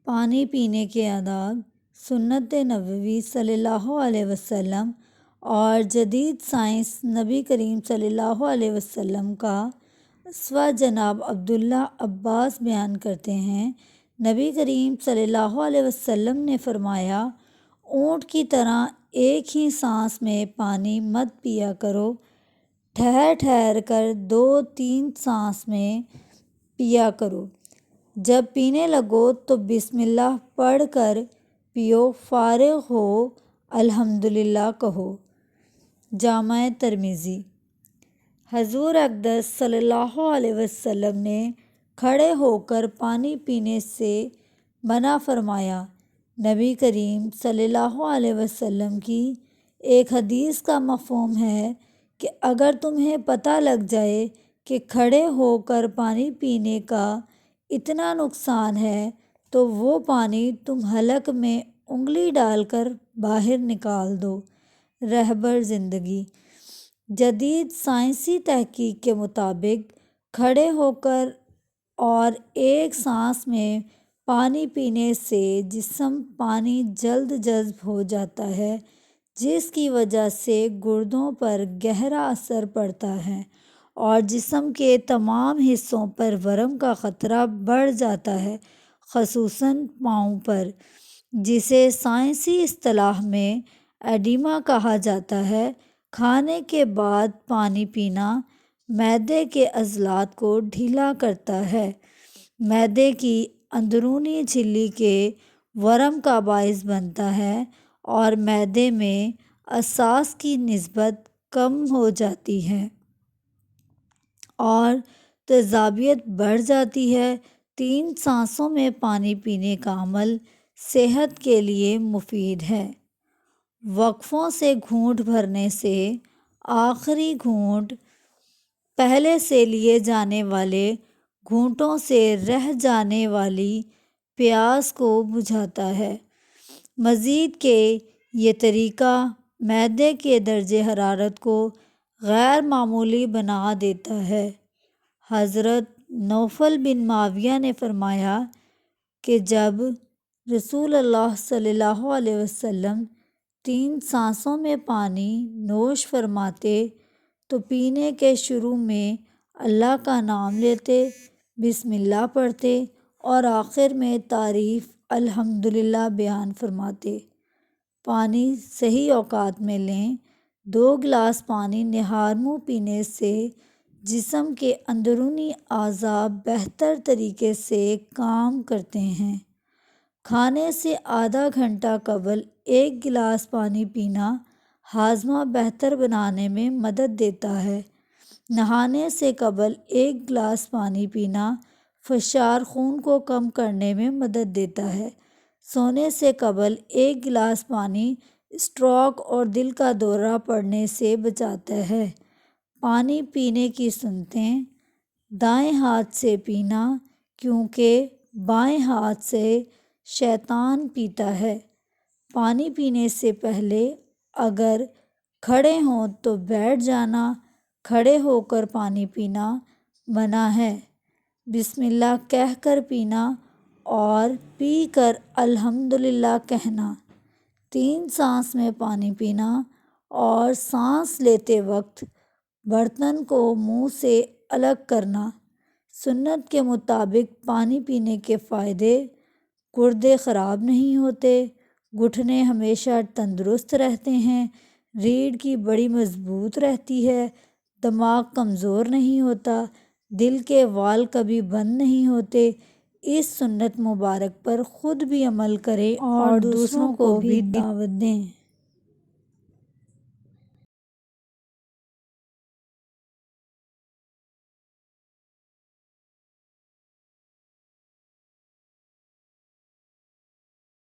پانی پینے کے آداب، سنت نبوی صلی اللہ علیہ وسلم اور جدید سائنس۔ نبی کریم صلی اللہ علیہ وسلم کا اسوہ جناب عبداللہ عباس بیان کرتے ہیں، نبی کریم صلی اللہ علیہ وسلم نے فرمایا، اونٹ کی طرح ایک ہی سانس میں پانی مت پیا کرو، ٹھہر ٹھہر کر 2-3 سانس میں پیا کرو۔ جب پینے لگو تو بسم اللہ پڑھ کر پیو، فارغ ہو الحمدللہ کہو۔ جامع ترمذی۔ حضور اقدس صلی اللہ علیہ وسلم نے کھڑے ہو کر پانی پینے سے منع فرمایا۔ نبی کریم صلی اللہ علیہ وسلم کی ایک حدیث کا مفہوم ہے کہ اگر تمہیں پتہ لگ جائے کہ کھڑے ہو کر پانی پینے کا اتنا نقصان ہے تو وہ پانی تم حلق میں انگلی ڈال کر باہر نکال دو۔ رہبر زندگی۔ جدید سائنسی تحقیق کے مطابق کھڑے ہو کر اور ایک سانس میں پانی پینے سے جسم پانی جلد جذب ہو جاتا ہے، جس کی وجہ سے گردوں پر گہرا اثر پڑتا ہے اور جسم کے تمام حصوں پر ورم کا خطرہ بڑھ جاتا ہے، خصوصاً پاؤں پر، جسے سائنسی اصطلاح میں ایڈیما کہا جاتا ہے۔ کھانے کے بعد پانی پینا معدے کے عضلات کو ڈھیلا کرتا ہے، معدے کی اندرونی جھلی کے ورم کا باعث بنتا ہے اور معدے میں اساس کی نسبت کم ہو جاتی ہے اور تیزابیت بڑھ جاتی ہے۔ 3 سانسوں میں پانی پینے کا عمل صحت کے لیے مفید ہے۔ وقفوں سے گھونٹ بھرنے سے آخری گھونٹ پہلے سے لیے جانے والے گھونٹوں سے رہ جانے والی پیاس کو بجھاتا ہے۔ مزید کہ یہ طریقہ معدے کے درجہ حرارت کو غیر معمولی بنا دیتا ہے۔ حضرت نوفل بن معاویہ نے فرمایا کہ جب رسول اللہ صلی اللہ علیہ وسلم 3 سانسوں میں پانی نوش فرماتے تو پینے کے شروع میں اللہ کا نام لیتے، بسم اللہ پڑھتے اور آخر میں تعریف الحمدللہ بیان فرماتے۔ پانی صحیح اوقات میں لیں۔ 2 گلاس پانی نہار منہ پینے سے جسم کے اندرونی اعضاء بہتر طریقے سے کام کرتے ہیں۔ کھانے سے آدھا گھنٹہ قبل 1 گلاس پانی پینا ہاضمہ بہتر بنانے میں مدد دیتا ہے۔ نہانے سے قبل 1 گلاس پانی پینا فشار خون کو کم کرنے میں مدد دیتا ہے۔ سونے سے قبل 1 گلاس پانی اسٹروک اور دل کا دورہ پڑنے سے بچاتا ہے۔ پانی پینے کی سنتیں: دائیں ہاتھ سے پینا، کیونکہ بائیں ہاتھ سے شیطان پیتا ہے۔ پانی پینے سے پہلے اگر کھڑے ہوں تو بیٹھ جانا، کھڑے ہو کر پانی پینا منع ہے۔ بسم اللہ کہہ کر پینا اور پی کر الحمدللہ کہنا۔ 3 سانس میں پانی پینا اور سانس لیتے وقت برتن کو منہ سے الگ کرنا۔ سنت کے مطابق پانی پینے کے فائدے: گردے خراب نہیں ہوتے، گھٹنے ہمیشہ تندرست رہتے ہیں، ریڑھ کی بڑی مضبوط رہتی ہے، دماغ کمزور نہیں ہوتا، دل کے وال کبھی بند نہیں ہوتے۔ اس سنت مبارک پر خود بھی عمل کریں اور دوسروں کو بھی دعوت دیں۔